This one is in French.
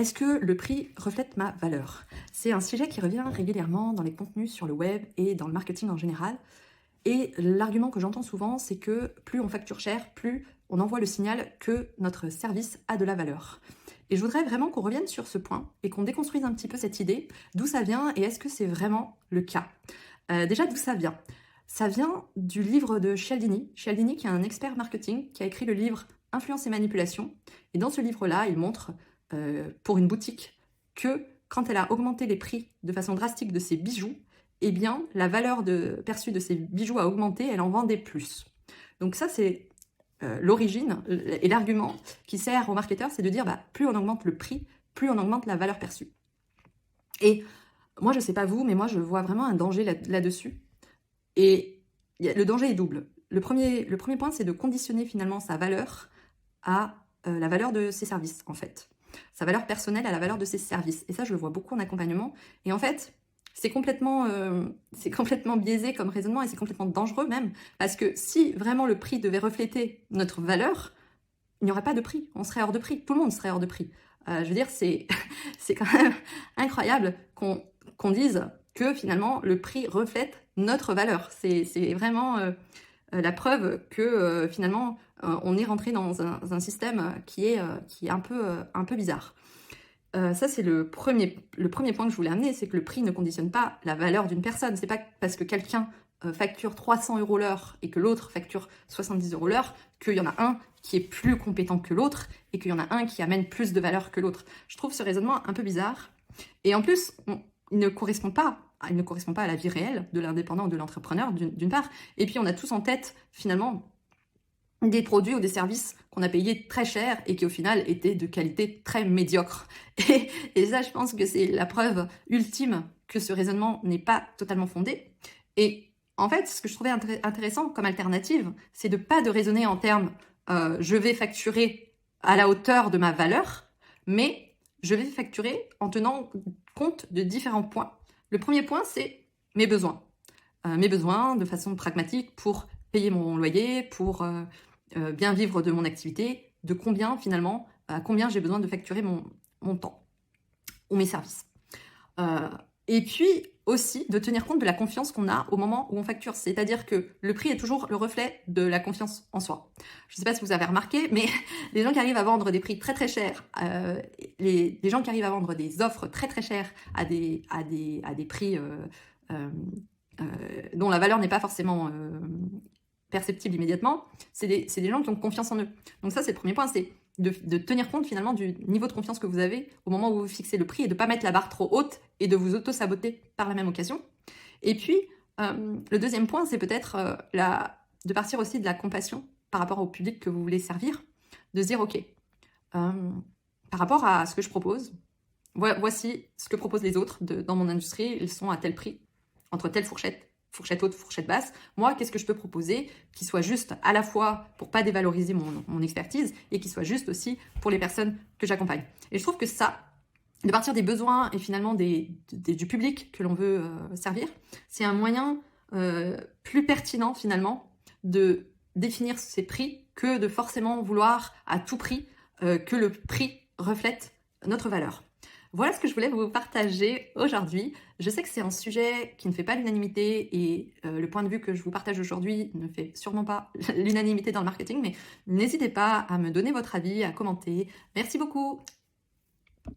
Est-ce que le prix reflète ma valeur? C'est un sujet qui revient régulièrement dans les contenus sur le web et dans le marketing en général. Et l'argument que j'entends souvent, c'est que plus on facture cher, plus on envoie le signal que notre service a de la valeur. Et je voudrais vraiment qu'on revienne sur ce point et qu'on déconstruise un petit peu cette idée, d'où ça vient et est-ce que c'est vraiment le cas? Déjà, d'où ça vient? Ça vient du livre de Cialdini. Cialdini, qui est un expert marketing, qui a écrit le livre Influence et manipulation. Et dans ce livre-là, il montre pour une boutique que quand elle a augmenté les prix de façon drastique de ses bijoux, eh bien, la valeur perçue de ses bijoux a augmenté, elle en vendait plus. Donc ça, c'est l'origine et l'argument qui sert aux marketeurs, c'est de dire plus on augmente le prix, plus on augmente la valeur perçue. Et moi, je ne sais pas vous, mais moi, je vois vraiment un danger là-dessus. Et le danger est double. Le premier point, c'est de conditionner finalement sa valeur à la valeur de ses services, en fait. Sa valeur personnelle à la valeur de ses services. Et ça, je le vois beaucoup en accompagnement. Et en fait, c'est complètement biaisé comme raisonnement et c'est complètement dangereux même. Parce que si vraiment le prix devait refléter notre valeur, il n'y aurait pas de prix. On serait hors de prix. Tout le monde serait hors de prix. Je veux dire, c'est quand même incroyable qu'on dise que finalement le prix reflète notre valeur. C'est vraiment la preuve que finalement on est rentré dans un système qui est un peu bizarre. Ça, c'est le premier point que je voulais amener, c'est que le prix ne conditionne pas la valeur d'une personne. C'est pas parce que quelqu'un facture 300 € l'heure et que l'autre facture 70 € l'heure qu'il y en a un qui est plus compétent que l'autre et qu'il y en a un qui amène plus de valeur que l'autre. Je trouve ce raisonnement un peu bizarre. Et en plus, il ne correspond pas à la vie réelle de l'indépendant ou de l'entrepreneur, d'une part. Et puis, on a tous en tête, finalement, des produits ou des services qu'on a payés très cher et qui, au final, étaient de qualité très médiocre. Et ça, je pense que c'est la preuve ultime que ce raisonnement n'est pas totalement fondé. Et en fait, ce que je trouvais intéressant comme alternative, c'est de pas de raisonner en termes je vais facturer à la hauteur de ma valeur, mais je vais facturer en tenant compte de différents points. Le premier point, c'est mes besoins. Mes besoins de façon pragmatique pour payer mon loyer, pour bien vivre de mon activité, de combien finalement, à combien j'ai besoin de facturer mon temps ou mes services. Et puis aussi de tenir compte de la confiance qu'on a au moment où on facture. C'est-à-dire que le prix est toujours le reflet de la confiance en soi. Je ne sais pas si vous avez remarqué, mais les gens qui arrivent à vendre des prix très très chers, les gens qui arrivent à vendre des offres très très chères à des prix dont la valeur n'est pas forcément perceptible immédiatement, c'est des gens qui ont confiance en eux. Donc ça, c'est le premier point, c'est de tenir compte finalement du niveau de confiance que vous avez au moment où vous fixez le prix et de ne pas mettre la barre trop haute et de vous auto-saboter par la même occasion. Et puis, le deuxième point, c'est peut-être de partir aussi de la compassion par rapport au public que vous voulez servir, de se dire, ok, par rapport à ce que je propose, voici ce que proposent les autres dans mon industrie, ils sont à tel prix, entre telle fourchette haute, fourchette basse. Moi, qu'est-ce que je peux proposer qui soit juste à la fois pour pas dévaloriser mon expertise et qui soit juste aussi pour les personnes que j'accompagne. Et je trouve que ça, de partir des besoins et finalement du public que l'on veut servir, c'est un moyen plus pertinent finalement de définir ses prix que de forcément vouloir à tout prix que le prix reflète notre valeur. Voilà ce que je voulais vous partager aujourd'hui. Je sais que c'est un sujet qui ne fait pas l'unanimité et le point de vue que je vous partage aujourd'hui ne fait sûrement pas l'unanimité dans le marketing, mais n'hésitez pas à me donner votre avis, à commenter. Merci beaucoup.